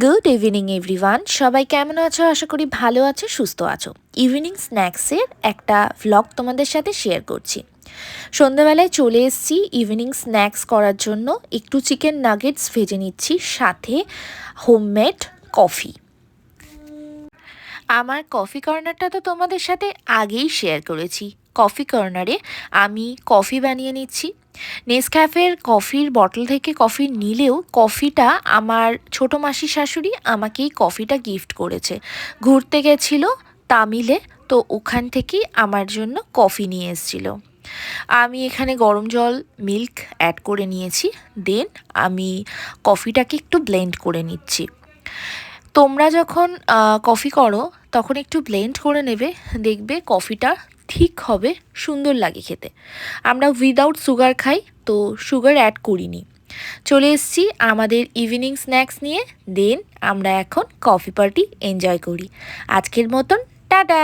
Good evening everyone, সবাই কেমন আছো? আশা করি ভালো আছো, সুস্থ আছো। ইভিনিং স্ন্যাক্সের একটা ভ্লগ তোমাদের সাথে শেয়ার করছি। সন্ধ্যাবেলায় চলে এসেছি ইভিনিং স্ন্যাক্স করার জন্য। একটু চিকেন নাগেটস ভেজে নিচ্ছি, সাথে হোমমেড কফি। আমার কফি কর্নারটা তো তোমাদের সাথে আগেই শেয়ার করেছি। কফি কর্নারে আমি কফি বানিয়ে নিচ্ছি। নেসক্যাফের কফির বটল থেকে কফি নিলেও কফিটা আমার ছোটো মাসি শাশুড়ি আমাকেই কফিটা গিফট করেছে। ঘুরতে গেছিলো তামিলে, তো ওখান থেকেই আমার জন্য কফি নিয়ে এসেছিলো। আমি এখানে গরম জল মিল্ক অ্যাড করে নিয়েছি, দেন আমি কফিটাকে একটু ব্লেন্ড করে নিচ্ছি। তোমরা যখন কফি করো তখন একটু ব্লেন্ড করে নেবে, দেখবে কফিটা ঠিক হবে, সুন্দর লাগে খেতে। আমরা উইদাউট সুগার খাই, তো সুগার অ্যাড করিনি। চলে এসেছি আমাদের ইভিনিং স্ন্যাক্স নিয়ে, দেন আমরা এখন কফি পার্টি এনজয় করি। আজকের মতন টাটা।